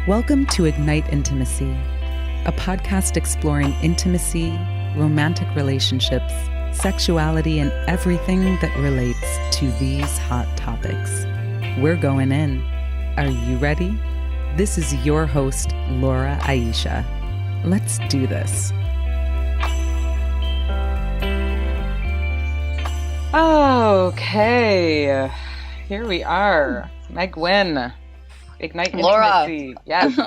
Welcome to Ignite Intimacy, a podcast exploring intimacy, romantic relationships, sexuality, and everything that relates to these hot topics. We're going in. Are you ready? This is your host, Laura Aisha. Let's do this. Okay, here we are. Megwyn. Ignite Intimacy. Laura. Yes.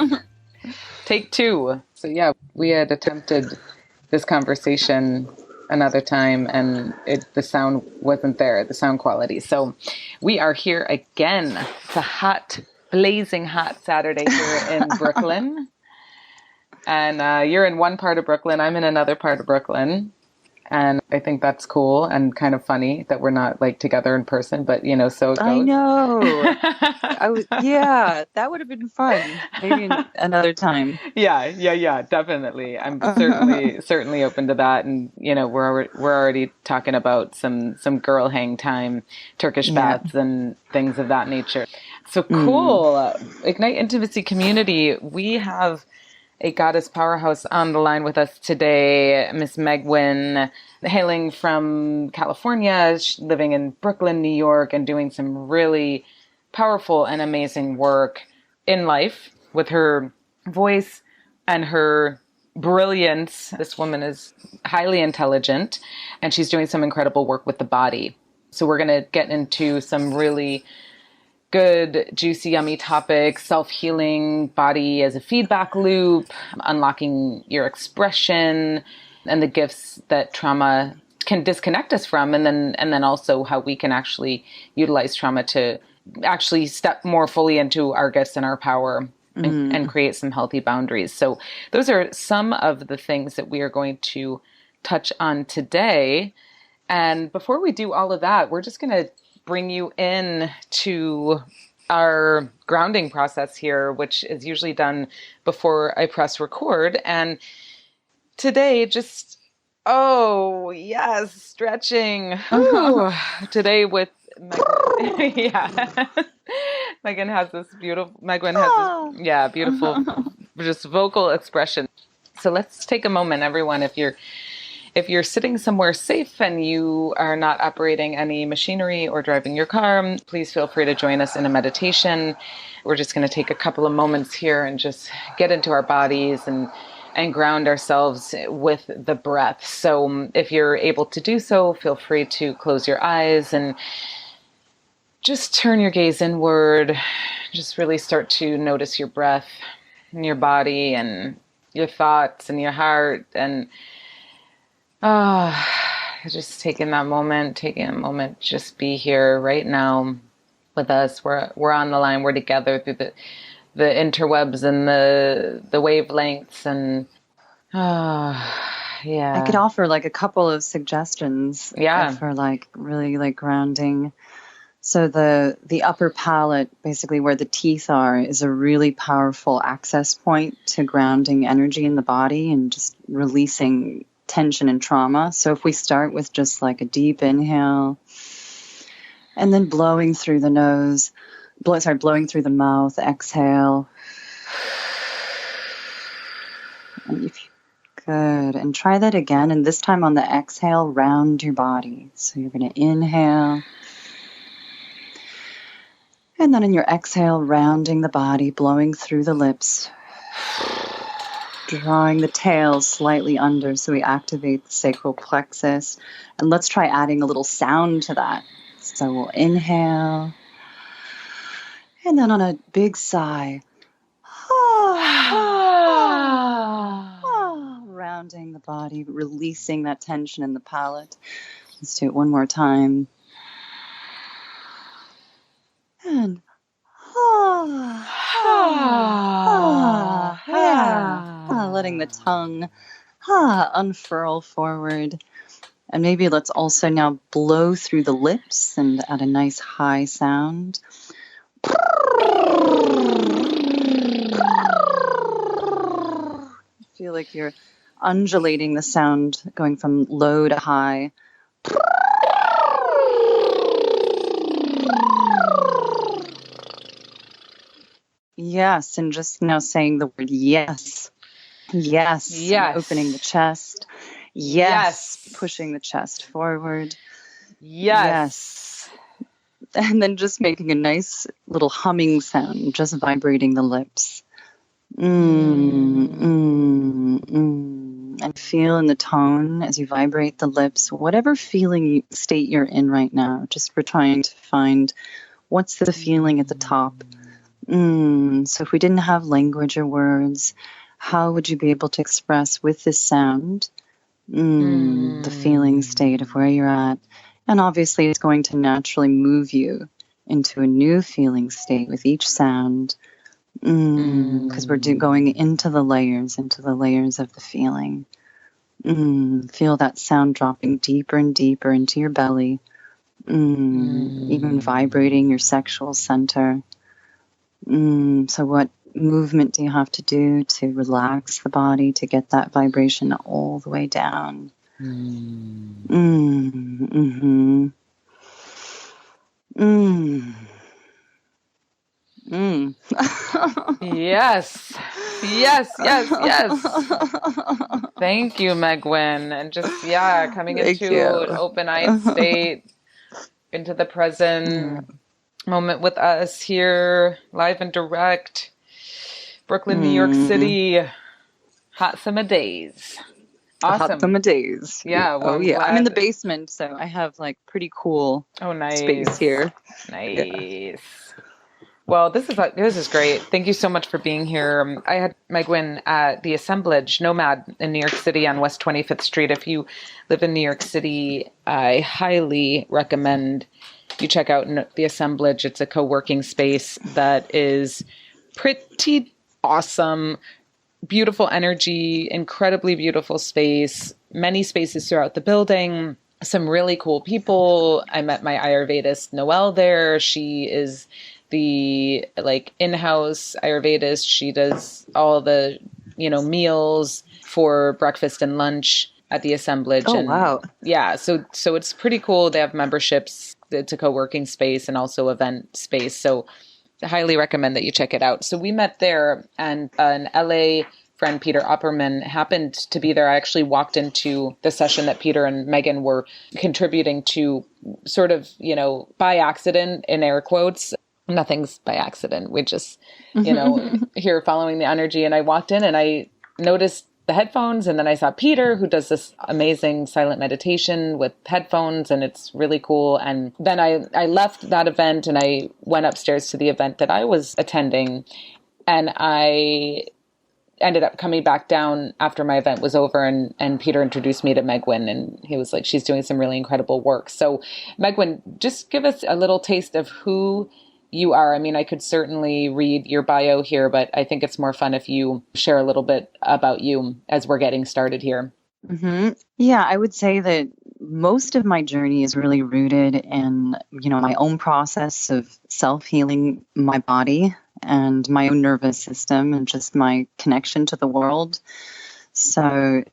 Take two. So yeah, we had attempted this conversation another time and the sound wasn't there, the sound quality. So we are here again. It's a hot, blazing hot Saturday here in Brooklyn. And you're in one part of Brooklyn. I'm in another part of Brooklyn. And I think that's cool and kind of funny that we're not like together in person, but you know, so it goes. I know. Yeah, that would have been fun. Maybe another time. Yeah, definitely. I'm certainly open to that. And you know, we're already talking about some girl hang time, Turkish baths and things of that nature. So cool. Ignite Intimacy community. We have a goddess powerhouse on the line with us today, Miss Megwyn, hailing from California, living in Brooklyn, New York, and doing some really powerful and amazing work in life with her voice and her brilliance. This woman is highly intelligent, and she's doing some incredible work with the body. So we're going to get into some really good, juicy, yummy topics, self-healing, body as a feedback loop, unlocking your expression, and the gifts that trauma can disconnect us from, and then also how we can actually utilize trauma to actually step more fully into our gifts and our power and create some healthy boundaries. So those are some of the things that we are going to touch on today. And before we do all of that, we're just going to bring you in to our grounding process here, which is usually done before I press record. And today, stretching. Today with Megwyn. Yeah. Megwyn has this beautiful, beautiful, just vocal expression. So let's take a moment, everyone, if you're sitting somewhere safe and you are not operating any machinery or driving your car, please feel free to join us in a meditation. We're just going to take a couple of moments here and just get into our bodies and ground ourselves with the breath. So if you're able to do so, feel free to close your eyes and just turn your gaze inward. Just really start to notice your breath and your body and your thoughts and your heart, and just taking a moment, just be here right now with us. We're on the line. We're together through the interwebs and the wavelengths, and yeah. I could offer like a couple of suggestions. Yeah. For like really like grounding. So the upper palate, basically where the teeth are, is a really powerful access point to grounding energy in the body and just releasing tension and trauma. So if we start with just like a deep inhale and then blowing through the nose, blowing through the mouth, exhale. And good. And try that again. And this time on the exhale, round your body. So you're going to inhale. And then in your exhale, rounding the body, blowing through the lips. Drawing the tail slightly under so we activate the sacral plexus. And let's try adding a little sound to that. So we'll inhale. And then on a big sigh, rounding the body, releasing that tension in the palate. Let's do it one more time. And letting the tongue unfurl forward. And maybe let's also now blow through the lips and add a nice high sound. feel like you're undulating the sound, going from low to high. Yes, and just now saying the word yes. Yes. Yes. And opening the chest. Yes. Pushing the chest forward. Yes. And then just making a nice little humming sound, just vibrating the lips. And feel in the tone as you vibrate the lips, whatever state you're in right now. Just we're trying to find what's the feeling at the top. So if we didn't have language or words, how would you be able to express with this sound the feeling state of where you're at? And obviously it's going to naturally move you into a new feeling state with each sound, because we're going into the layers of the feeling. Feel that sound dropping deeper and deeper into your belly, even vibrating your sexual center. So what movement do you have to do to relax the body, to get that vibration all the way down? Yes. Thank you, Megwyn. And just, coming into an open-eyed state, into the present moment with us here, live and direct, Brooklyn, New York City, hot summer days. Awesome. Hot summer days. Yeah. Well, I'm in the basement, so I have like pretty cool space here. Nice. Yeah. Well, this is great. Thank you so much for being here. I had Megwyn at the Assemblage Nomad in New York City on West 25th Street. If you live in New York City, I highly recommend you check out the Assemblage. It's a co-working space that is pretty awesome. Beautiful energy, incredibly beautiful space, many spaces throughout the building, some really cool people. I met my Ayurvedist Noelle there. She is the in-house Ayurvedist. She does all the, meals for breakfast and lunch at the Assemblage. Oh, wow. Yeah. So it's pretty cool. They have memberships. It's a co-working space and also event space. So I highly recommend that you check it out. So we met there, and an LA friend, Peter Opperman, happened to be there. I actually walked into the session that Peter and Megan were contributing to, sort of, by accident, in air quotes. Nothing's by accident. We just, here following the energy. And I walked in and I noticed the headphones, and then I saw Peter, who does this amazing silent meditation with headphones, and it's really cool. And then I left that event and I went upstairs to the event that I was attending, and I ended up coming back down after my event was over, and Peter introduced me to Megwyn, and he was like, she's doing some really incredible work. So Megwyn, just give us a little taste of who you are. I mean, I could certainly read your bio here, but I think it's more fun if you share a little bit about you as we're getting started here. Yeah, I would say that most of my journey is really rooted in, my own process of self-healing my body and my own nervous system and just my connection to the world. So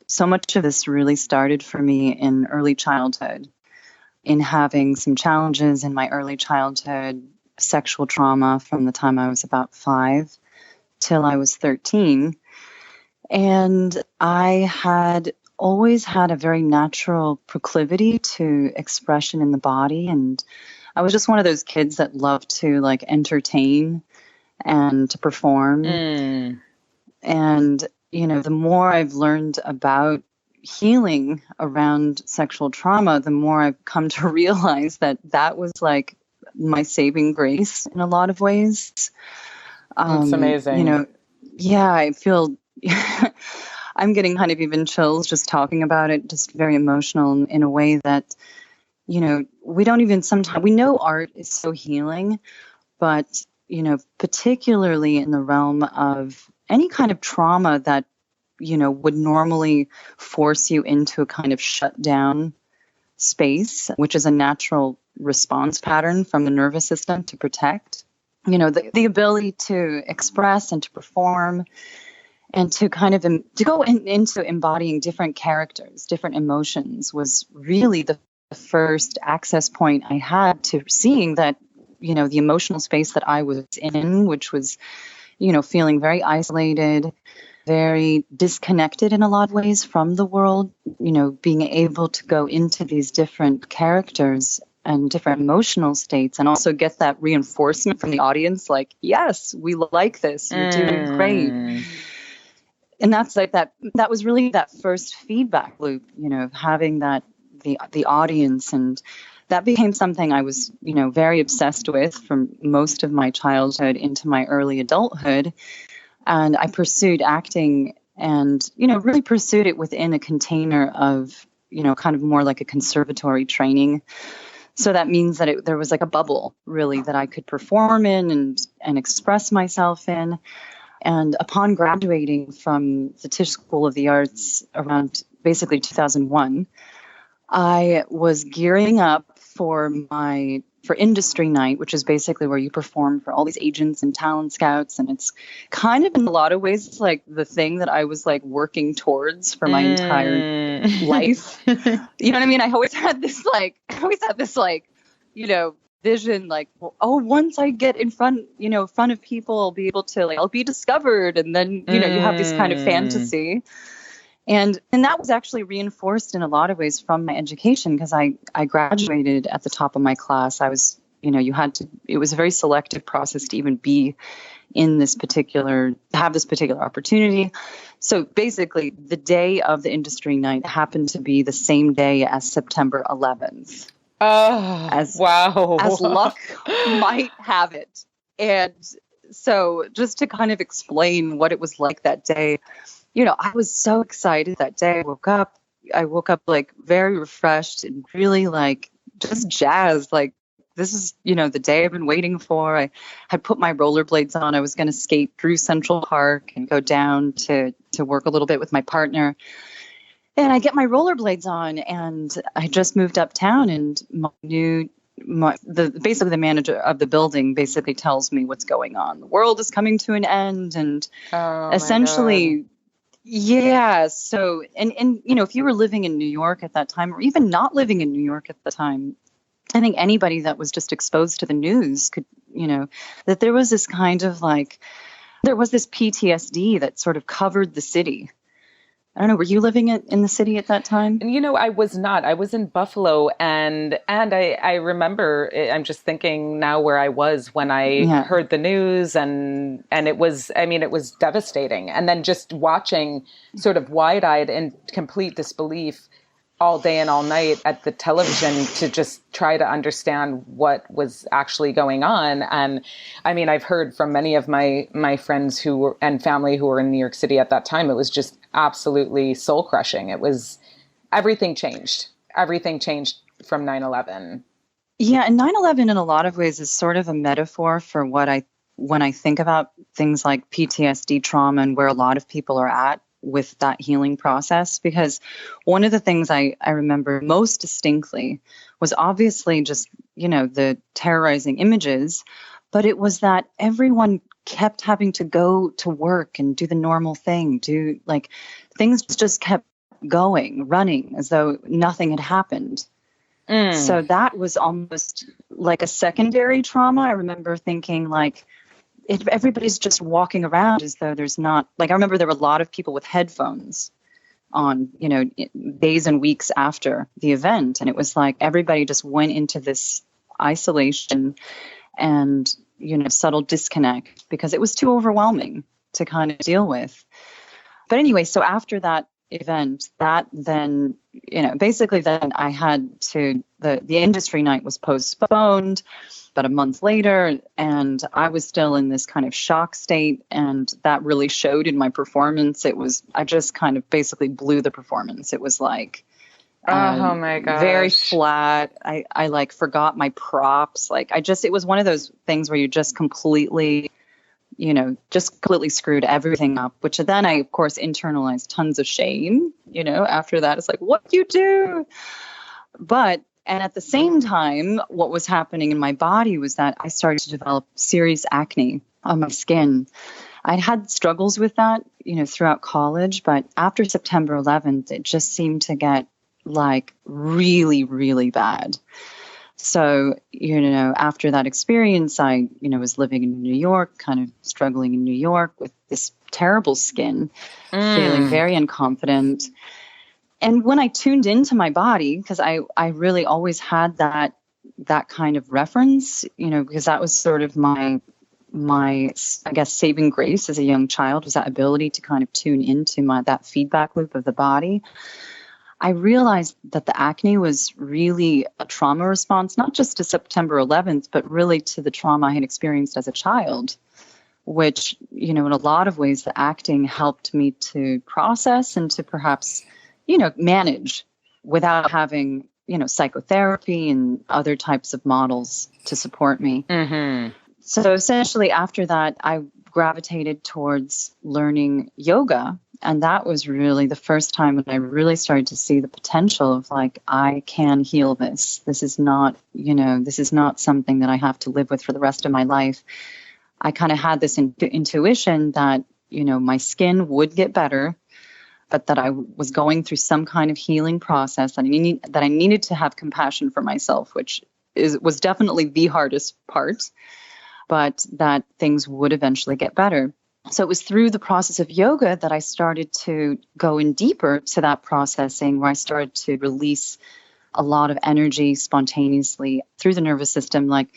so much of this really started for me in early childhood, in having some challenges in my early childhood, sexual trauma from the time I was about 5 till I was 13. And I had always had a very natural proclivity to expression in the body. And I was just one of those kids that loved to entertain and to perform. And, the more I've learned about healing around sexual trauma, the more I've come to realize that was my saving grace in a lot of ways. That's amazing. I feel I'm getting kind of even chills just talking about it, just very emotional in a way that, we don't even sometimes, we know art is so healing, but, particularly in the realm of any kind of trauma that, would normally force you into a kind of shut down space, which is a natural response pattern from the nervous system to protect, the ability to express and to perform And to kind of to go into embodying different characters, different emotions was really the first access point I had to seeing that, the emotional space that I was in, which was, feeling very isolated, very disconnected in a lot of ways from the world, being able to go into these different characters and different emotional states and also get that reinforcement from the audience, like, yes, we like this, you're doing great. And that's like that was really that first feedback loop, having that the audience, and that became something I was, very obsessed with from most of my childhood into my early adulthood. And I pursued acting and, really pursued it within a container of, kind of more like a conservatory training. So that means that there was like a bubble really that I could perform in and express myself in. And upon graduating from the Tisch School of the Arts around basically 2001, I was gearing up for industry night, which is basically where you perform for all these agents and talent scouts. And it's kind of in a lot of ways like the thing that I was like working towards for my entire life. You know what I mean? I always had this vision, like, once I get in front of people, I'll be able to, like, I'll be discovered. And then, you have this kind of fantasy. And that was actually reinforced in a lot of ways from my education, because I graduated at the top of my class. I was, it was a very selective process to even be in have this particular opportunity. So basically the day of the industry night happened to be the same day as September 11th. Wow. As luck might have it. And so just to kind of explain what it was like that day, I was so excited that day. I woke up like very refreshed and really like just jazzed. Like, this is, the day I've been waiting for. I had put my rollerblades on. I was going to skate through Central Park and go down to work a little bit with my partner. And I get my rollerblades on, and I just moved uptown, and basically the manager of the building basically tells me what's going on. The world is coming to an end, and essentially, yeah. So, and if you were living in New York at that time, or even not living in New York at the time, I think anybody that was just exposed to the news could, that there was this kind of like, there was this PTSD that sort of covered the city. I don't know. Were you living in the city at that time? I was not. I was in Buffalo, and I remember. I'm just thinking now where I was when I heard the news, and it was. I mean, it was devastating. And then just watching, sort of wide-eyed in complete disbelief, all day and all night at the television to just try to understand what was actually going on. And I mean, I've heard from many of my friends and family who were in New York City at that time. It was just absolutely soul crushing. It was, everything changed. Everything changed from 9/11. Yeah. And 9/11 in a lot of ways is sort of a metaphor for when I think about things like PTSD trauma and where a lot of people are at with that healing process. Because one of the things I remember most distinctly was obviously just, the terrorizing images, but it was that everyone kept having to go to work and do the normal thing, things just kept running as though nothing had happened. So that was almost like a secondary trauma. I remember thinking like, everybody's just walking around as though there's not, like, I remember there were a lot of people with headphones on, days and weeks after the event. And it was like everybody just went into this isolation and, subtle disconnect because it was too overwhelming to kind of deal with. But anyway, so after that event, that then, basically then I had to, the industry night was postponed about a month later, and I was still in this kind of shock state, and that really showed in my performance. I just kind of basically blew the performance. It was like, oh my gosh, very flat. I like forgot my props. Like it was one of those things where you just completely screwed everything up, which then I, of course, internalized tons of shame, after that. It's like, what do you do? And at the same time, what was happening in my body was that I started to develop serious acne on my skin. I'd had struggles with that, throughout college, but after September 11th, it just seemed to get like really, really bad. So, after that experience, I, was living in New York, kind of struggling in New York with this terrible skin, feeling very unconfident. And when I tuned into my body, because I really always had that kind of reference, because that was sort of my I guess saving grace as a young child, was that ability to kind of tune into that feedback loop of the body. I realized that the acne was really a trauma response, not just to September 11th, but really to the trauma I had experienced as a child, which, in a lot of ways, the acting helped me to process and to perhaps, manage without having, psychotherapy and other types of models to support me. Mm-hmm. So essentially after that, I gravitated towards learning yoga. And that was really the first time when I really started to see the potential of like, I can heal this. This is not, this is not something that I have to live with for the rest of my life. I kind of had this intuition that, my skin would get better, but that I was going through some kind of healing process, and that I needed to have compassion for myself, which was definitely the hardest part, but that things would eventually get better. So it was through the process of yoga that I started to go in deeper to that processing, where I started to release a lot of energy spontaneously through the nervous system. Like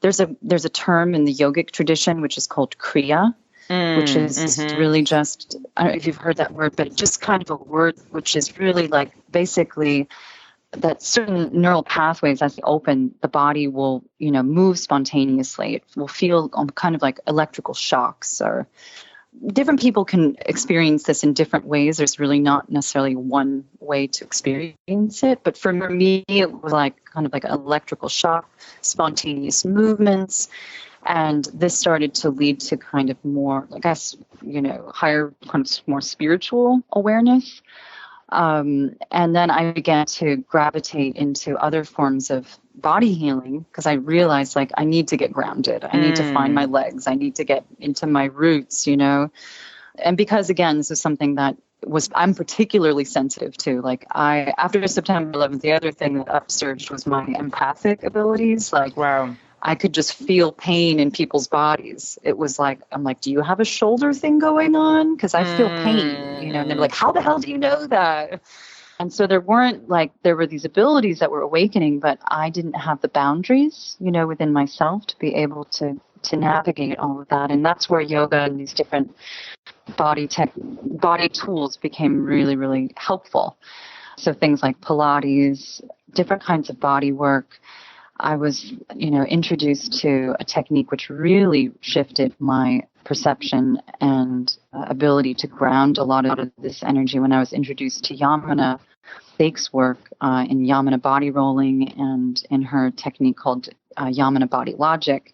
there's a term in the yogic tradition which is called kriya, which is really just, I don't know if you've heard that word, but just kind of a word which is really like basically that certain neural pathways, as they open, the body will, move spontaneously. It will feel kind of like electrical shocks, or different people can experience this in different ways. There's really not necessarily one way to experience it. But for me, it was like kind of like an electrical shock, spontaneous movements. And this started to lead to kind of more, I guess, higher, kind of more spiritual awareness. And then I began to gravitate into other forms of body healing, because I realized like I need to get grounded. I need to find my legs. I need to get into my roots, And because, again, this is something that I'm particularly sensitive to. Like after September 11th, the other thing that upsurged was my empathic abilities. Like, wow. I could just feel pain in people's bodies. It was like, I'm like, do you have a shoulder thing going on? Because I feel pain, and they're like, how the hell do you know that? And so there were these abilities that were awakening, but I didn't have the boundaries, within myself to be able to navigate all of that. And that's where yoga and these different body tools became really, really helpful. So things like Pilates, different kinds of body work. I was, introduced to a technique which really shifted my perception and ability to ground a lot of this energy when I was introduced to Yamana Thake's work in Yamana body rolling, and in her technique called Yamana body logic,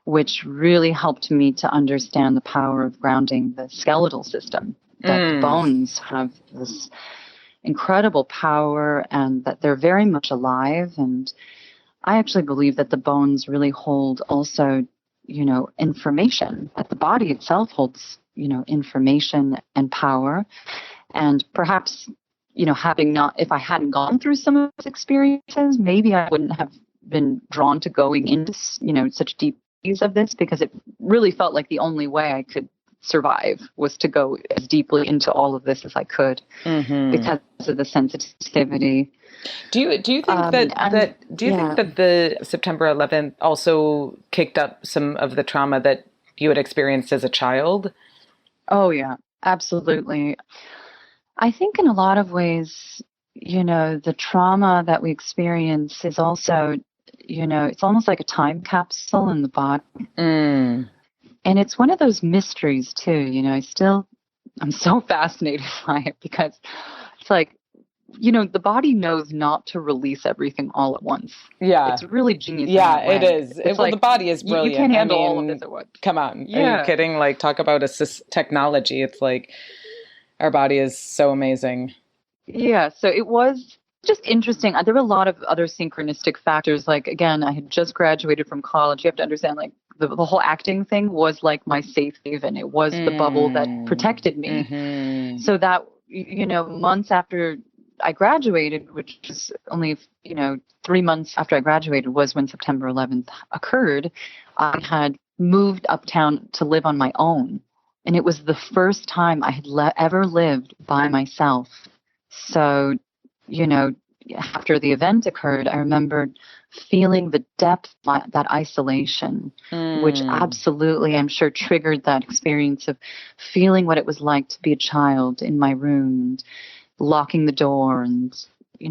which really helped me to understand the power of grounding the skeletal system, that the bones have this incredible power and that they're very much alive. And I actually believe that the bones really hold also, information, that the body itself holds, information and power. And perhaps, if I hadn't gone through some of those experiences, maybe I wouldn't have been drawn to going into, such deep of this, because it really felt like the only way I could survive was to go as deeply into all of this as I could, because of the sensitivity. Do you think that the September 11th also kicked up some of the trauma that you had experienced as a child? Oh yeah, absolutely. I think in a lot of ways, the trauma that we experience is also, it's almost like a time capsule in the body. And it's one of those mysteries too, I'm so fascinated by it, because it's like, the body knows not to release everything all at once. Yeah. It's really genius. Yeah, it is. Well, the body is brilliant. You can't handle all of this at once. Come on. Yeah. Are you kidding? Like, talk about technology. It's like our body is so amazing. Yeah. So it was just interesting. There were a lot of other synchronistic factors. Like, again, I had just graduated from college. You have to understand, like, the whole acting thing was like my safe haven. It was the bubble that protected me. Mm-hmm. So that, months after I graduated, which is only, 3 months after I graduated was when September 11th occurred, I had moved uptown to live on my own. And it was the first time I had ever lived by myself. So, after the event occurred, I remembered feeling the depth of that isolation, which absolutely, I'm sure, triggered that experience of feeling what it was like to be a child in my room and locking the door and,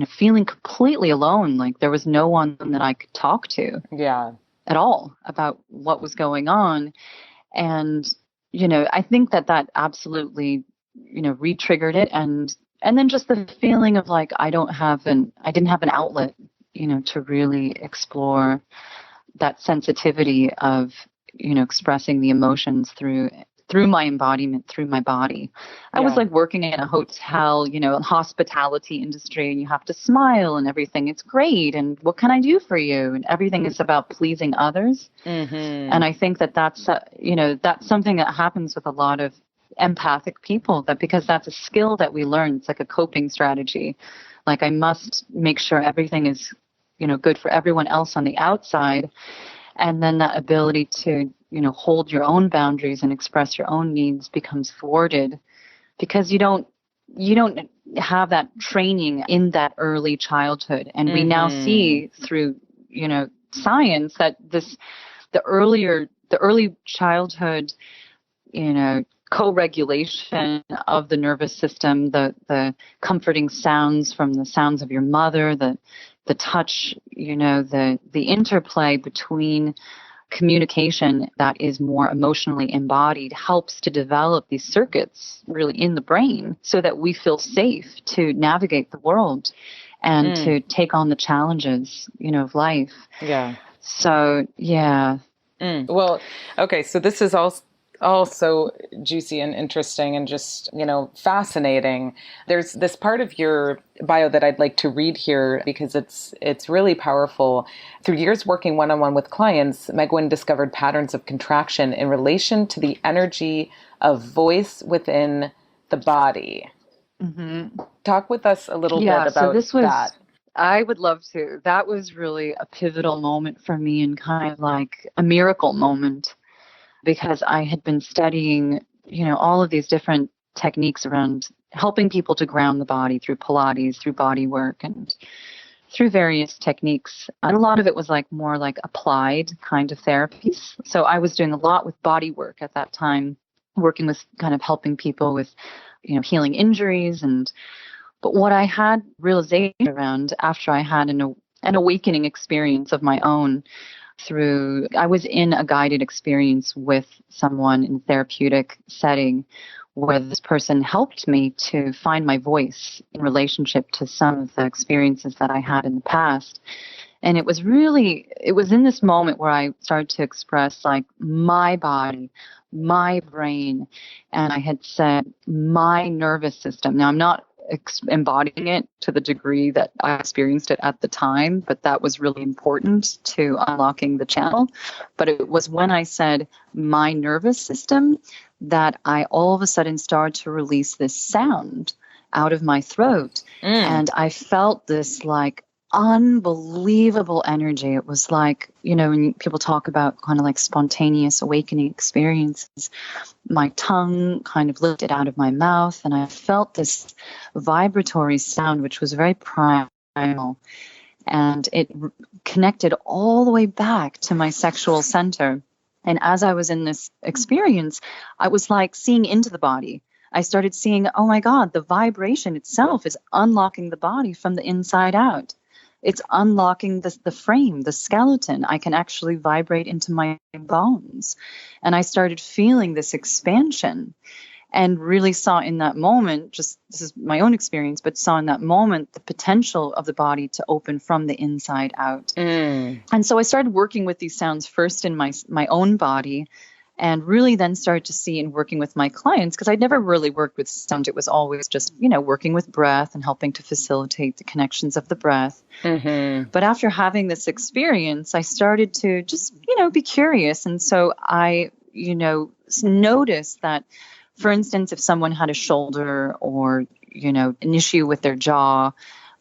feeling completely alone, like there was no one that I could talk to at all about what was going on. And, I think that absolutely, re-triggered it. And then just the feeling of like, I didn't have an outlet, to really explore that sensitivity of, expressing the emotions through my embodiment, through my body. I was like working in a hotel, hospitality industry, and you have to smile and everything. It's great. And what can I do for you? And everything is about pleasing others. Mm-hmm. And I think that's something that happens with a lot of empathic people, that because that's a skill that we learn. It's like a coping strategy. Like I must make sure everything is, good for everyone else on the outside. And then that ability to, hold your own boundaries and express your own needs becomes thwarted because you don't have that training in that early childhood. And we now see through, science that the early childhood, co-regulation of the nervous system, the comforting sounds from the sounds of your mother, the touch, the interplay between communication that is more emotionally embodied helps to develop these circuits really in the brain so that we feel safe to navigate the world and to take on the challenges, of life. Yeah. So, yeah. Well, okay. So this is all so juicy and interesting and just, fascinating. There's this part of your bio that I'd like to read here because it's really powerful. Through years working one-on-one with clients, Megwyn discovered patterns of contraction in relation to the energy of voice within the body. Mm-hmm. Talk with us a little bit about that. I would love to. That was really a pivotal moment for me and kind of like a miracle moment, because I had been studying, all of these different techniques around helping people to ground the body through Pilates, through body work, and through various techniques. And a lot of it was like more like applied kind of therapies. So I was doing a lot with body work at that time, working with kind of helping people with, healing injuries. But what I had realization around after I had an awakening experience of my own, I was in a guided experience with someone in a therapeutic setting where this person helped me to find my voice in relationship to some of the experiences that I had in the past. And it was in this moment where I started to express like my body, my brain, and I had said my nervous system. Now I'm not embodying it to the degree that I experienced it at the time, but that was really important to unlocking the channel. But it was when I said my nervous system that I all of a sudden started to release this sound out of my throat. And I felt this like unbelievable energy. It was like, when people talk about kind of like spontaneous awakening experiences, my tongue kind of lifted out of my mouth and I felt this vibratory sound, which was very primal. And it connected all the way back to my sexual center. And as I was in this experience, I was like seeing into the body. I started seeing, oh my God, the vibration itself is unlocking the body from the inside out. It's unlocking the frame, the skeleton. I can actually vibrate into my bones. And I started feeling this expansion and really saw in that moment, just this is my own experience, but saw in that moment the potential of the body to open from the inside out. And so I started working with these sounds first in my own body. and really then started to see in working with my clients, because I'd never really worked with sound. It was always just, working with breath and helping to facilitate the connections of the breath. Mm-hmm. But after having this experience, I started to just, be curious. And so I, noticed that, for instance, if someone had a shoulder or, an issue with their jaw,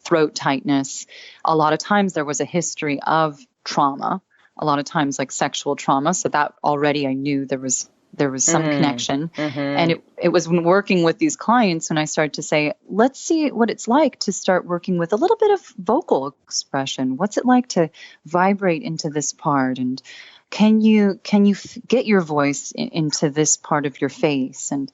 throat tightness, a lot of times there was a history of trauma, a lot of times like sexual trauma. So that already I knew there was some connection. Mm-hmm. And it was when working with these clients when I started to say, let's see what it's like to start working with a little bit of vocal expression. What's it like to vibrate into this part? And can you get your voice into this part of your face? And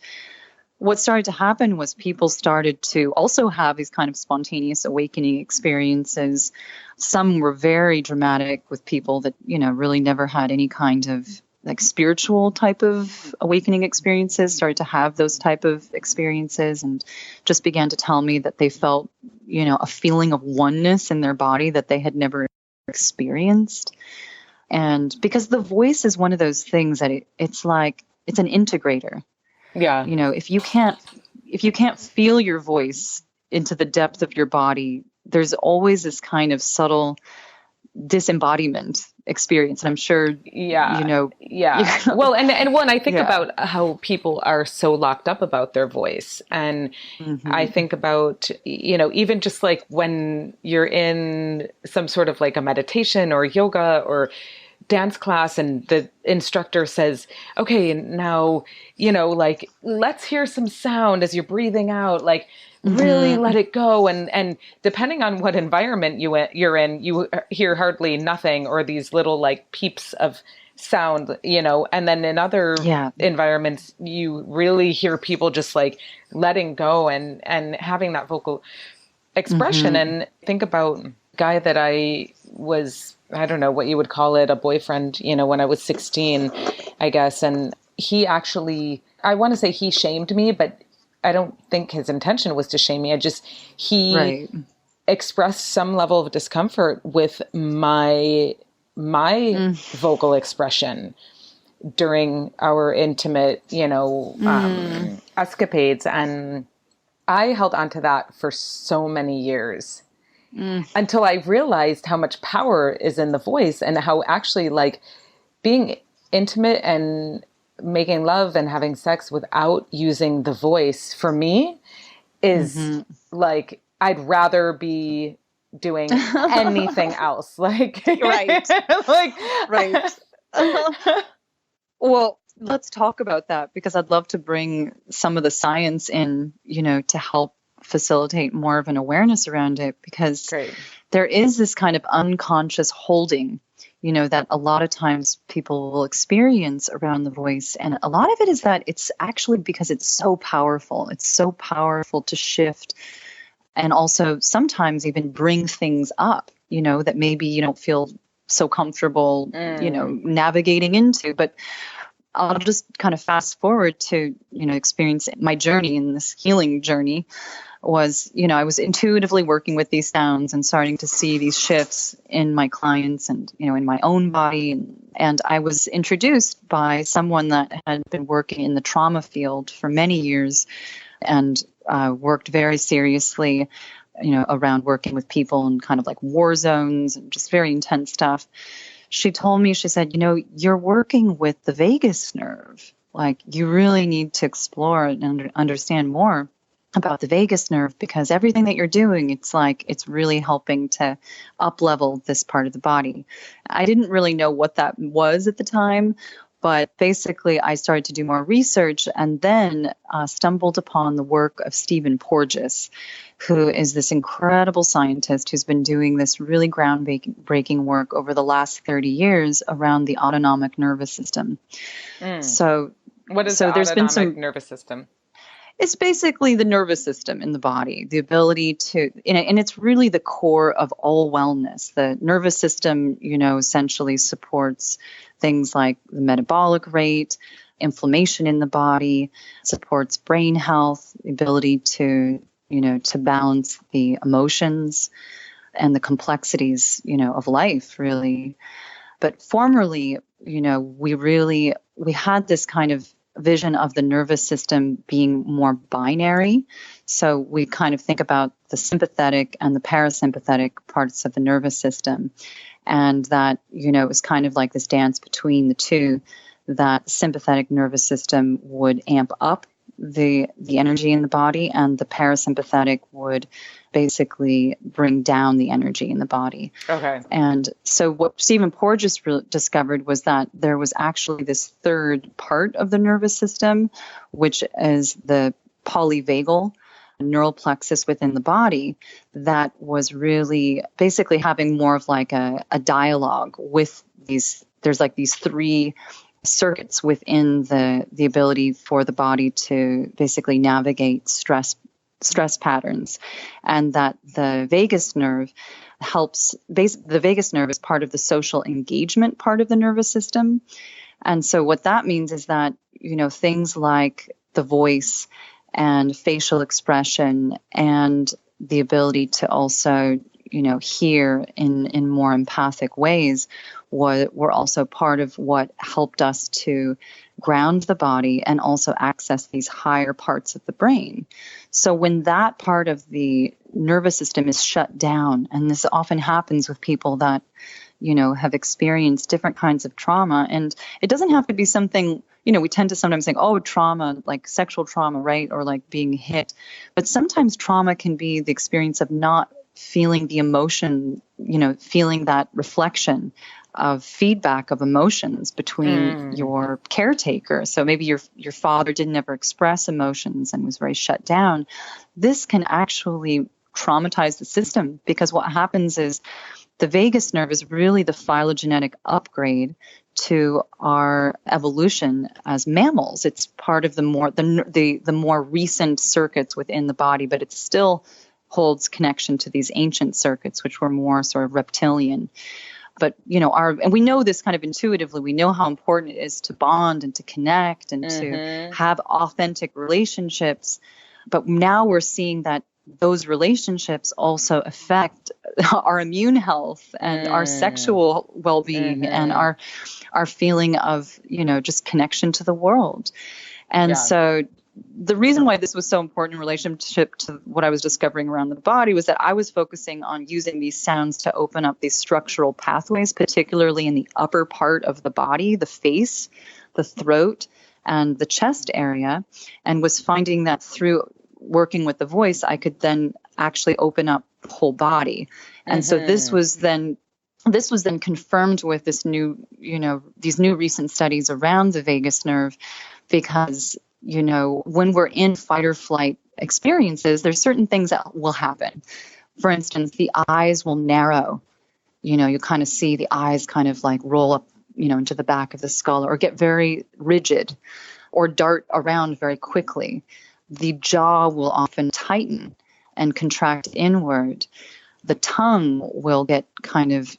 what started to happen was people started to also have these kind of spontaneous awakening experiences. Some were very dramatic with people that, really never had any kind of like spiritual type of awakening experiences, started to have those type of experiences and just began to tell me that they felt, a feeling of oneness in their body that they had never experienced. And because the voice is one of those things that it's like, it's an integrator. Yeah. If you can't feel your voice into the depth of your body, there's always this kind of subtle disembodiment experience. And I'm sure, Yeah. Well, and one, I think about how people are so locked up about their voice. And I think about, even just like when you're in some sort of like a meditation or yoga or dance class and the instructor says, okay, now, like, let's hear some sound as you're breathing out, like really let it go. And depending on what environment you're in, you hear hardly nothing or these little like peeps of sound, and then in other environments, you really hear people just like letting go and having that vocal expression. And think about a guy that I don't know what you would call it, a boyfriend, when I was 16, I guess. And he actually, I want to say he shamed me, but I don't think his intention was to shame me. He expressed some level of discomfort with my vocal expression during our intimate, escapades. And I held on to that for so many years. Until I realized how much power is in the voice and how actually like being intimate and making love and having sex without using the voice for me is like, I'd rather be doing anything else. Like, right. Well, let's talk about that because I'd love to bring some of the science in, to help facilitate more of an awareness around it, because there is this kind of unconscious holding, that a lot of times people will experience around the voice. And a lot of it is that it's actually because it's so powerful. It's so powerful to shift and also sometimes even bring things up, that maybe you don't feel so comfortable, navigating into. But I'll just kind of fast forward to, experience my journey in this healing journey was, I was intuitively working with these sounds and starting to see these shifts in my clients and, in my own body. And I was introduced by someone that had been working in the trauma field for many years and worked very seriously, around working with people in kind of like war zones and just very intense stuff. She told me, she said, you're working with the vagus nerve. Like, you really need to explore and understand more about the vagus nerve, because everything that you're doing, it's like it's really helping to up level this part of the body. I didn't really know what that was at the time, but basically I started to do more research and then stumbled upon the work of Stephen Porges, who is this incredible scientist who's been doing this really groundbreaking work over the last 30 years around the autonomic nervous system. So what is the autonomic nervous system? It's basically the nervous system in the body, the ability to, and it's really the core of all wellness. The nervous system, essentially supports things like the metabolic rate, inflammation in the body, supports brain health, the ability to, to balance the emotions and the complexities, of life, really. But formerly, we really we had this kind of vision of the nervous system being more binary. So we kind of think about the sympathetic and the parasympathetic parts of the nervous system. And that, it was kind of like this dance between the two, that sympathetic nervous system would amp up the energy in the body, and the parasympathetic would basically bring down the energy in the body. Okay. And so what Stephen Porges discovered was that there was actually this third part of the nervous system, which is the polyvagal neural plexus within the body, that was really basically having more of like a dialogue with there's like these three circuits within the ability for the body to basically navigate stress patterns, and that the vagus nerve the vagus nerve is part of the social engagement part of the nervous system. And so what that means is that, things like the voice and facial expression and the ability to also, hear in more empathic ways were also part of what helped us to ground the body and also access these higher parts of the brain. So when that part of the nervous system is shut down, and this often happens with people that, have experienced different kinds of trauma, and it doesn't have to be something, we tend to sometimes think, oh, trauma, like sexual trauma, right? Or like being hit. But sometimes trauma can be the experience of not feeling the emotion, feeling that reflection of feedback of emotions between your caretaker. So maybe your father didn't ever express emotions and was very shut down. This can actually traumatize the system, because what happens is the vagus nerve is really the phylogenetic upgrade to our evolution as mammals. It's part of the more recent circuits within the body, but it still holds connection to these ancient circuits, which were more sort of reptilian. But, and we know this kind of intuitively. We know how important it is to bond and to connect and to have authentic relationships. But now we're seeing that those relationships also affect our immune health and our sexual well-being and our feeling of, just connection to the world. And so the reason why this was so important in relationship to what I was discovering around the body was that I was focusing on using these sounds to open up these structural pathways, particularly in the upper part of the body, the face, the throat, and the chest area, and was finding that through working with the voice, I could then actually open up the whole body. And so this was then confirmed with this new, these new recent studies around the vagus nerve, because when we're in fight or flight experiences, there's certain things that will happen. For instance, the eyes will narrow. You kind of see the eyes kind of like roll up, into the back of the skull, or get very rigid, or dart around very quickly. The jaw will often tighten and contract inward. The tongue will get kind of,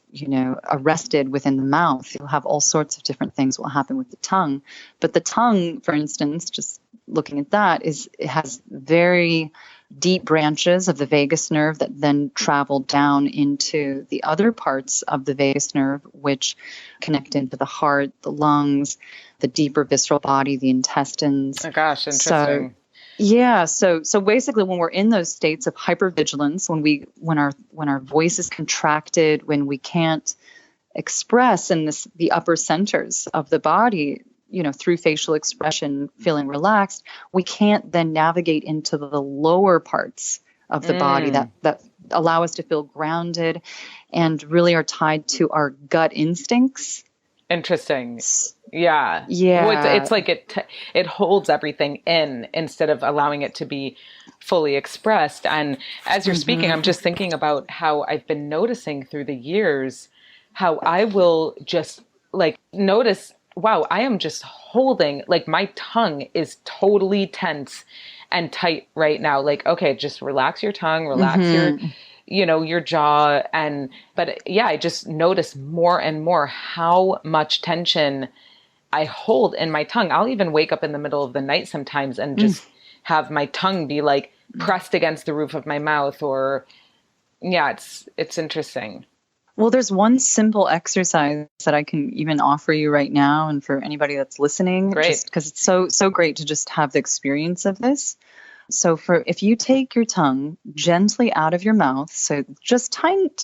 arrested within the mouth. You'll have all sorts of different things will happen with the tongue. But the tongue, for instance, just looking at that, it has very deep branches of the vagus nerve that then travel down into the other parts of the vagus nerve, which connect into the heart, the lungs, the deeper visceral body, the intestines. Oh gosh, interesting. So basically, when we're in those states of hypervigilance, when our voice is contracted, when we can't express in the upper centers of the body, through facial expression, feeling relaxed, we can't then navigate into the lower parts of the body that allow us to feel grounded and really are tied to our gut instincts. Interesting. Yeah. Yeah. Well, it's like it holds everything in instead of allowing it to be fully expressed. And as you're speaking, I'm just thinking about how I've been noticing through the years how I will just like notice, wow, I am just holding, like my tongue is totally tense and tight right now. Like, okay, just relax your tongue, relax your jaw. But I just notice more and more how much tension I hold in my tongue. I'll even wake up in the middle of the night sometimes and just have my tongue be like pressed against the roof of my mouth, or it's interesting. Well, there's one simple exercise that I can even offer you right now, and for anybody that's listening, Great. just because it's so great to just have the experience of this. So for if you take your tongue gently out of your mouth, so just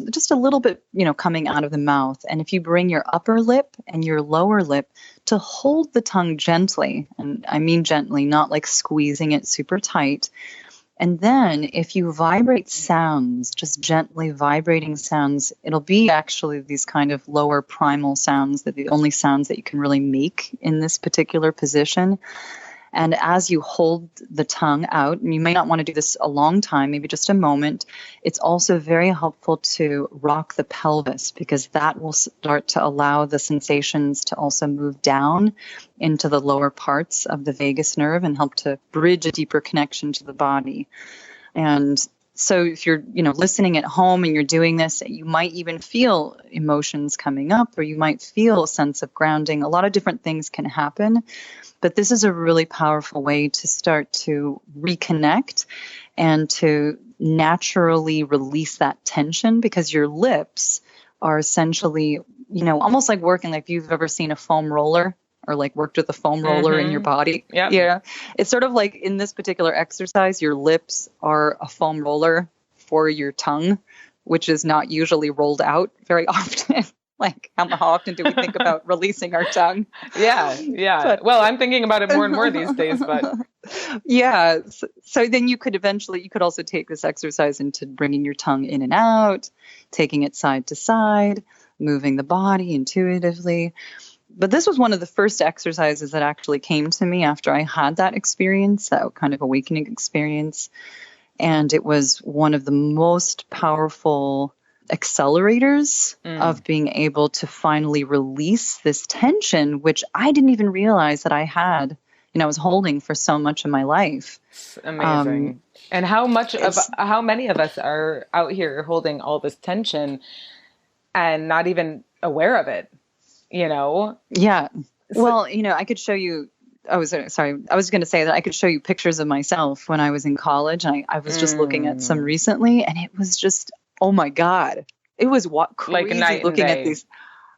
just a little bit, coming out of the mouth, and if you bring your upper lip and your lower lip to hold the tongue gently, and I mean gently, not like squeezing it super tight. And then if you vibrate sounds, just gently vibrating sounds, it'll be actually these kind of lower primal sounds that the only sounds that you can really make in this particular position. And as you hold the tongue out, and you may not want to do this a long time, maybe just a moment, it's also very helpful to rock the pelvis, because that will start to allow the sensations to also move down into the lower parts of the vagus nerve and help to bridge a deeper connection to the body. And so if you're, listening at home and you're doing this, you might even feel emotions coming up, or you might feel a sense of grounding. A lot of different things can happen. But this is a really powerful way to start to reconnect and to naturally release that tension, because your lips are essentially, almost like working, like if you've ever seen a foam roller or like worked with a foam roller in your body. Yep. Yeah. It's sort of like in this particular exercise, your lips are a foam roller for your tongue, which is not usually rolled out very often. Like, how often do we think about releasing our tongue? Yeah. But, well, I'm thinking about it more and more these days, but. Yeah. So then you could also take this exercise into bringing your tongue in and out, taking it side to side, moving the body intuitively. But this was one of the first exercises that actually came to me after I had that experience, that kind of awakening experience. And it was one of the most powerful accelerators of being able to finally release this tension, which I didn't even realize that I had, I was holding for so much of my life. It's amazing. And how many of us are out here holding all this tension and not even aware of it, Yeah. Well, I could show you, I was going to say that I could show you pictures of myself when I was in college. And I was just looking at some recently, and it was just, oh my God. It was crazy like looking at these.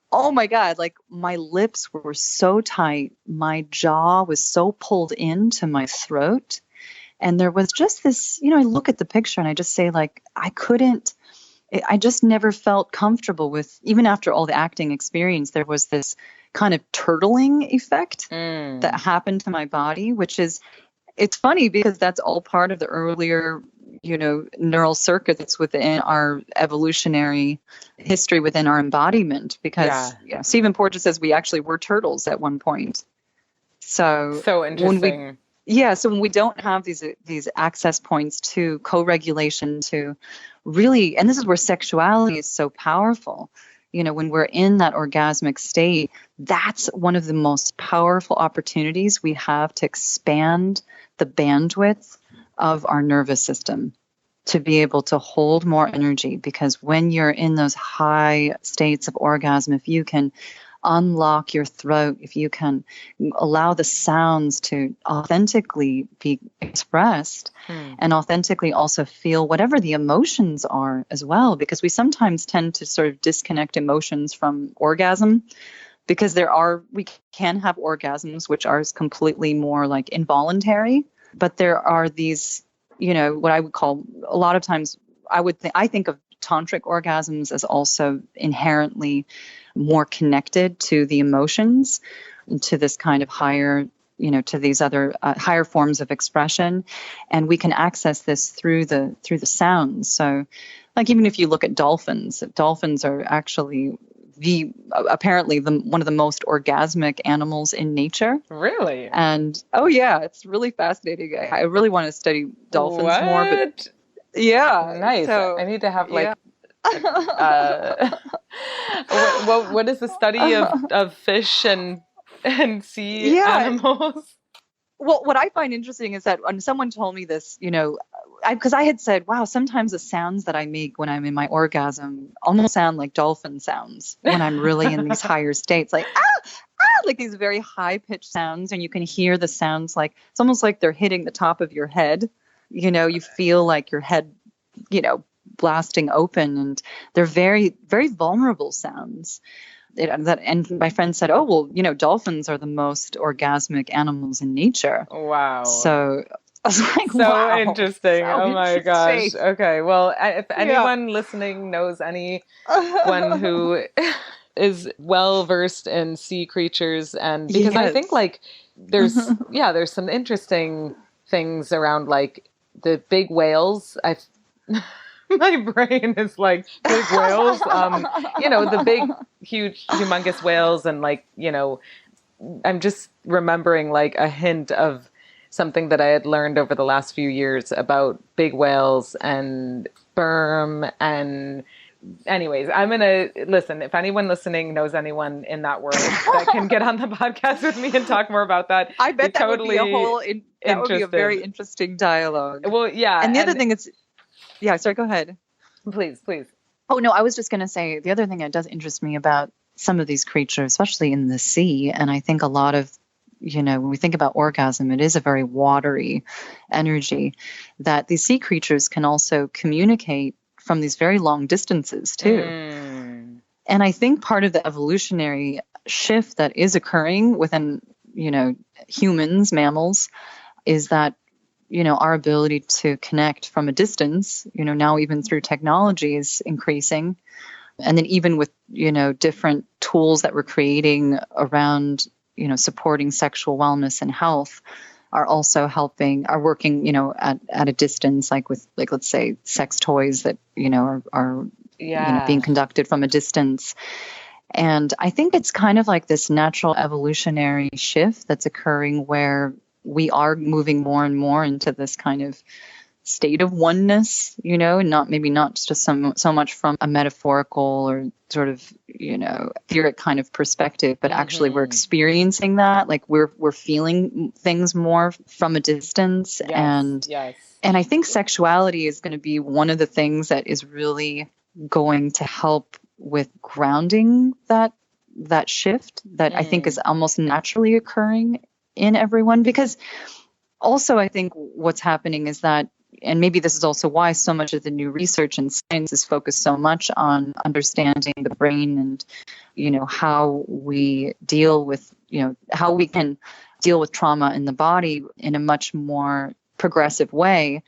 Oh my God. Like, my lips were so tight. My jaw was so pulled into my throat. And there was just this, I look at the picture and I just say, like, I just never felt comfortable with, even after all the acting experience, there was this kind of turtling effect that happened to my body, it's funny because that's all part of the earlier, neural circuits within our evolutionary history, within our embodiment, because Stephen Porges says we actually were turtles at one point. So interesting. So when we don't have these access points to co-regulation, to really, and this is where sexuality is so powerful, when we're in that orgasmic state, that's one of the most powerful opportunities we have to expand the bandwidth of our nervous system, to be able to hold more energy. Because when you're in those high states of orgasm, if you can unlock your throat, if you can allow the sounds to authentically be expressed and authentically also feel whatever the emotions are as well, because we sometimes tend to sort of disconnect emotions from orgasm, because we can have orgasms which are completely more like involuntary, but there are these, what I would call, a lot of times I think of tantric orgasms as also inherently more connected to the emotions, to this kind of higher, to these other higher forms of expression. And we can access this through the sounds. So like, even if you look at dolphins are actually apparently one of the most orgasmic animals in nature. Really? And it's really fascinating. I really want to study dolphins more, but nice. So, I need to have what is the study of fish and sea animals? Well, what I find interesting is that when someone told me this, because I had said, wow, sometimes the sounds that I make when I'm in my orgasm almost sound like dolphin sounds when I'm really in these higher states, like like these very high pitched sounds, and you can hear the sounds like it's almost like they're hitting the top of your head. You feel like your head, blasting open, and they're very, very vulnerable sounds. And my friend said, "Oh, well, dolphins are the most orgasmic animals in nature." Wow. So I was like, so wow, interesting. so Oh my gosh. interesting. Okay. Well, if anyone listening knows anyone who is well versed in sea creatures, and because I think like there's some interesting things around like the big whales. My brain is like big whales, the big, huge, humongous whales. And like, I'm just remembering like a hint of something that I had learned over the last few years about big whales and sperm. And anyways, I'm going to listen. If anyone listening knows anyone in that world that can get on the podcast with me and talk more about that, I bet that totally would be a very interesting dialogue. Well, yeah. And the other thing is, sorry, go ahead. Please. Oh, no, I was just going to say the other thing that does interest me about some of these creatures, especially in the sea, and I think a lot of, when we think about orgasm, it is a very watery energy, that these sea creatures can also communicate from these very long distances too. And I think part of the evolutionary shift that is occurring within, humans, mammals, is that our ability to connect from a distance, now even through technology is increasing. And then even with, different tools that we're creating around, supporting sexual wellness and health are also are working, at a distance, like with, like, let's say sex toys that, are being conducted from a distance. And I think it's kind of like this natural evolutionary shift that's occurring where we are moving more and more into this kind of state of oneness, and not just so much from a metaphorical or sort of, etheric kind of perspective, but actually we're experiencing that. Like we're feeling things more from a distance. And I think sexuality is going to be one of the things that is really going to help with grounding that shift that I think is almost naturally occurring in everyone. Because also I think what's happening is that, and maybe this is also why so much of the new research and science is focused so much on understanding the brain and, how we deal with, how we can deal with trauma in the body in a much more progressive way.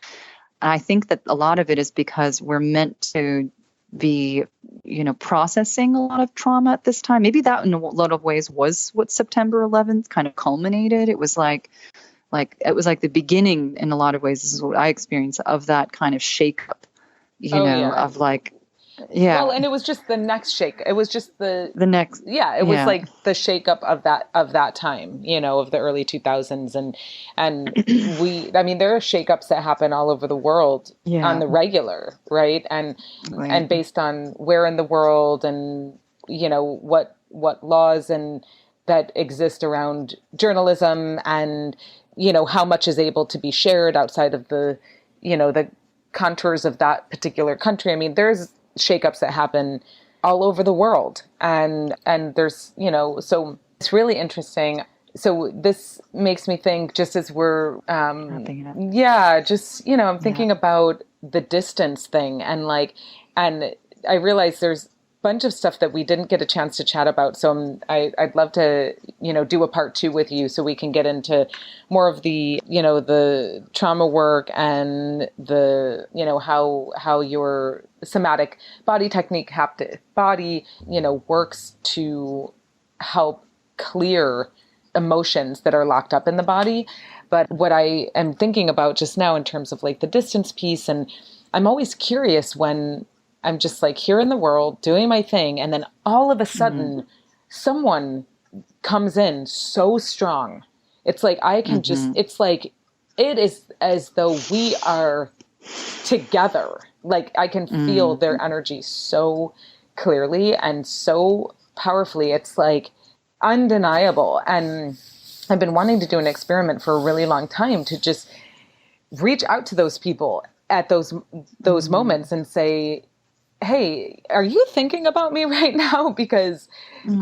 And I think that a lot of it is because we're meant to be, processing a lot of trauma at this time. Maybe that in a lot of ways was what September 11th kind of culminated. It was like the beginning in a lot of ways. This is what I experienced of that kind of shakeup, of like, Well, and it was just the next shake. It was just the next. Yeah, it was like the shakeup of that time, of the early 2000s, and there are shakeups that happen all over the world on the regular, right? And based on where in the world and what laws and that exist around journalism and how much is able to be shared outside of the the contours of that particular country. I mean, there's shakeups that happen all over the world, and there's so it's really interesting. So this makes me think, just as we're I'm thinking about the distance thing, and I realize there's bunch of stuff that we didn't get a chance to chat about. So I'd love to, do a part 2 with you so we can get into more of the, the trauma work and the, how your somatic body technique, haptic body, works to help clear emotions that are locked up in the body. But what I am thinking about just now in terms of like the distance piece, and I'm always curious when I'm just like here in the world doing my thing, and then all of a sudden someone comes in so strong. It's like I can it's like it is as though we are together. Like I can feel their energy so clearly and so powerfully. It's like undeniable. And I've been wanting to do an experiment for a really long time to just reach out to those people at those moments and say, hey, are you thinking about me right now? Because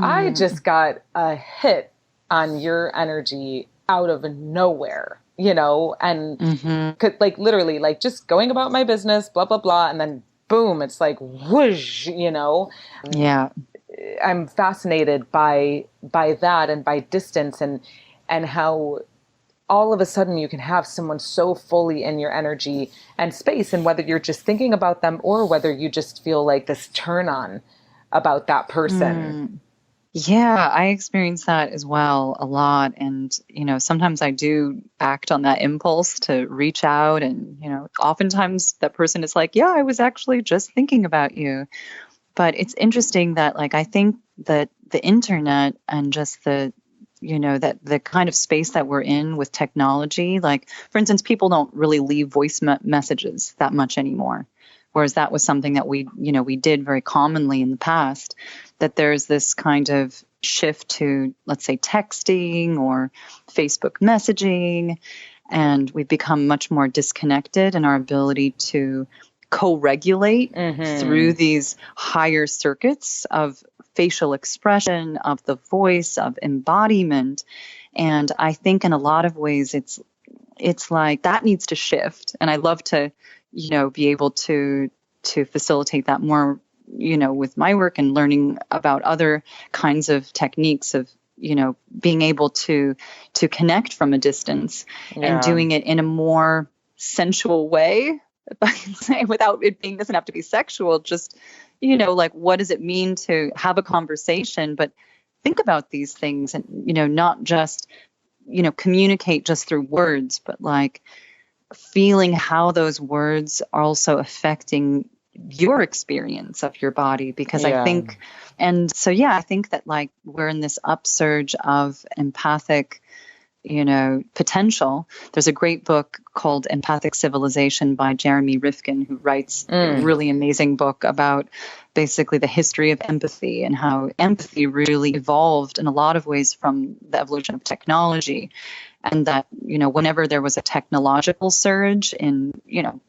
I just got a hit on your energy out of nowhere, and like literally like just going about my business, blah, blah, blah. And then boom, it's like whoosh, you know. Yeah. I'm fascinated by that and by distance and how all of a sudden you can have someone so fully in your energy and space, and whether you're just thinking about them or whether you just feel like this turn on about that person. Yeah, I experience that as well a lot. And, sometimes I do act on that impulse to reach out. And, oftentimes that person is like, yeah, I was actually just thinking about you. But it's interesting that, like, I think that the internet and just that the kind of space that we're in with technology, like, for instance, people don't really leave voice messages that much anymore. Whereas that was something that we did very commonly in the past, that there's this kind of shift to, let's say, texting or Facebook messaging, and we've become much more disconnected in our ability to co-regulate through these higher circuits of facial expression, of the voice, of embodiment. And I think in a lot of ways it's like that needs to shift. And I love to, be able to facilitate that more, with my work and learning about other kinds of techniques of, being able to connect from a distance and doing it in a more sensual way, if I can say, without it being, doesn't have to be sexual, just, like, what does it mean to have a conversation, but think about these things and, not just, communicate just through words, but like feeling how those words are also affecting your experience of your body. Because I think, and so, I think that, like, we're in this upsurge of empathic, potential. There's a great book called Empathic Civilization by Jeremy Rifkin, who writes a really amazing book about basically the history of empathy and how empathy really evolved in a lot of ways from the evolution of technology. And that, whenever there was a technological surge in,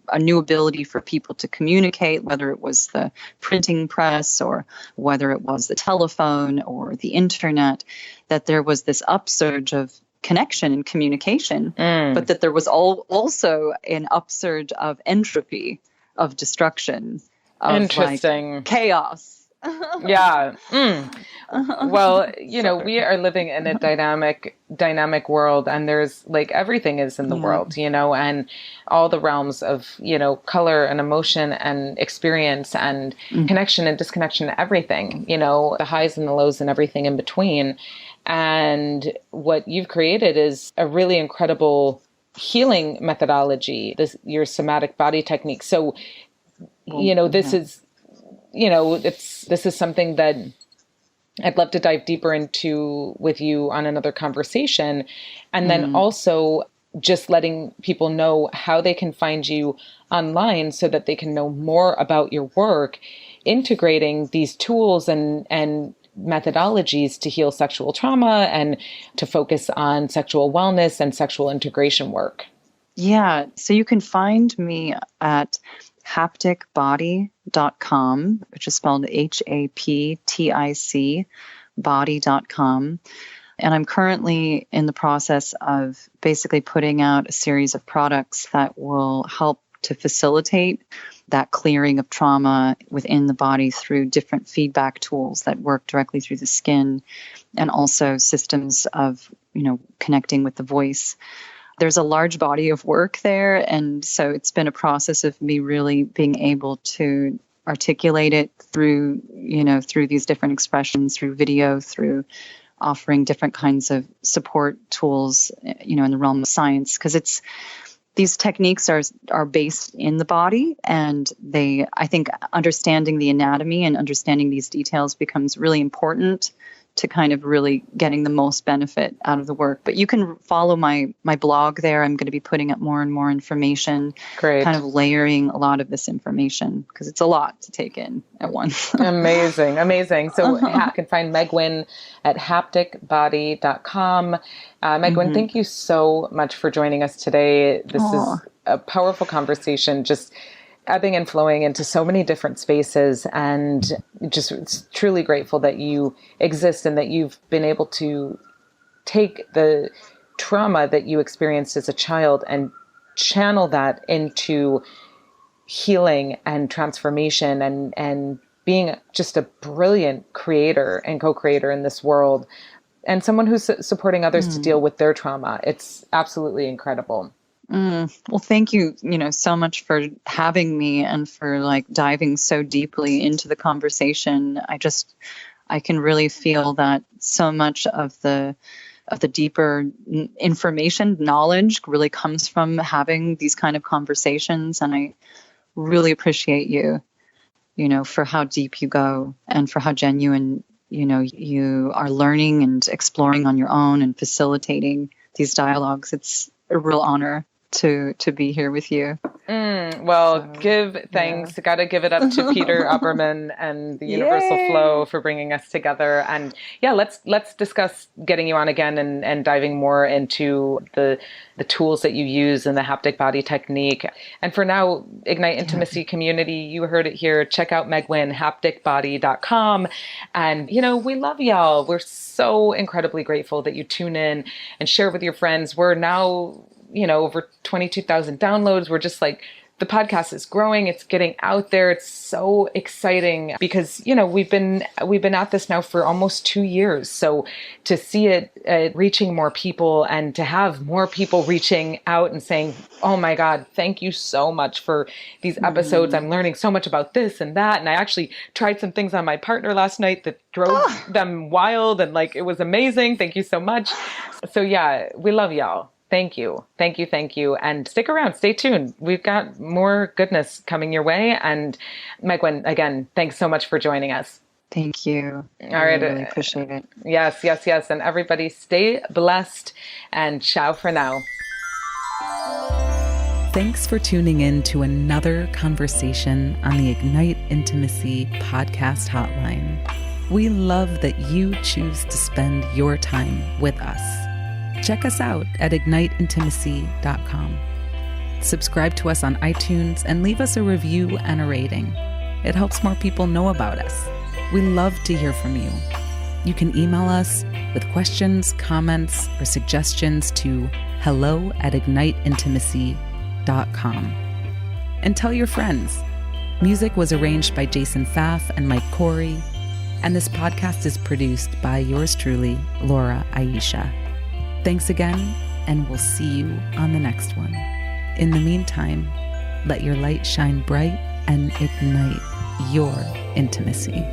a new ability for people to communicate, whether it was the printing press or whether it was the telephone or the internet, that there was this upsurge of connection and communication, but that there was also an upsurge of entropy, of destruction, of Interesting. like chaos. Yeah. Well, we are living in a dynamic world, and there's, like, everything is in the world, and all the realms of, color and emotion and experience and connection and disconnection, everything, the highs and the lows and everything in between. And what you've created is a really incredible healing methodology, your somatic body technique. So, this is, this is something that I'd love to dive deeper into with you on another conversation. And then also just letting people know how they can find you online so that they can know more about your work, integrating these tools and methodologies to heal sexual trauma and to focus on sexual wellness and sexual integration work. Yeah. So you can find me at hapticbody.com, which is spelled HAPTIC, body.com. And I'm currently in the process of basically putting out a series of products that will help to facilitate that clearing of trauma within the body through different feedback tools that work directly through the skin, and also systems of, connecting with the voice. There's a large body of work there. And so it's been a process of me really being able to articulate it through, through these different expressions, through video, through offering different kinds of support tools, in the realm of science. Because these techniques are based in the body, and I think understanding the anatomy and understanding these details becomes really important to kind of really getting the most benefit out of the work. But you can follow my blog there. I'm going to be putting up more and more information, Great. Kind of layering a lot of this information because it's a lot to take in at once. Amazing. So you can find Megwyn at hapticbody.com. Megwyn, thank you so much for joining us today. This is a powerful conversation, just ebbing and flowing into so many different spaces, and just truly grateful that you exist and that you've been able to take the trauma that you experienced as a child and channel that into healing and transformation and being just a brilliant creator and co-creator in this world, and someone who's supporting others to deal with their trauma. It's absolutely incredible. Well, thank you, so much for having me and for like diving so deeply into the conversation. I can really feel that so much of the deeper information, knowledge really comes from having these kind of conversations. And I really appreciate you, for how deep you go and for how genuine, you are learning and exploring on your own and facilitating these dialogues. It's a real honor to be here with you. Give thanks. Got to give it up to Peter Opperman and the Universal Flow for bringing us together. And let's discuss getting you on again and diving more into the tools that you use in the haptic body technique. And for now, Ignite Intimacy community, you heard it here. Check out Megwyn, hapticbody.com. And, we love y'all. We're so incredibly grateful that you tune in and share with your friends. We're now, over 22,000 downloads. We're just like, the podcast is growing. It's getting out there. It's so exciting because, we've been at this now for almost 2 years. So to see it reaching more people and to have more people reaching out and saying, oh my God, thank you so much for these episodes. I'm learning so much about this and that. And I actually tried some things on my partner last night that drove them wild. And it was amazing. Thank you so much. So we love y'all. Thank you. Thank you. Thank you. And stick around. Stay tuned. We've got more goodness coming your way. And Megwyn, again, thanks so much for joining us. Thank you. All right. I really appreciate it. Yes. And everybody stay blessed and ciao for now. Thanks for tuning in to another conversation on the Ignite Intimacy podcast hotline. We love that you choose to spend your time with us. Check us out at igniteintimacy.com. Subscribe to us on iTunes and leave us a review and a rating. It helps more people know about us. We love to hear from you. You can email us with questions, comments, or suggestions to hello@igniteintimacy.com. And tell your friends. Music was arranged by Jason Pfaff and Mike Corey, and this podcast is produced by yours truly, Laura Aisha. Thanks again, and we'll see you on the next one. In the meantime, let your light shine bright and ignite your intimacy.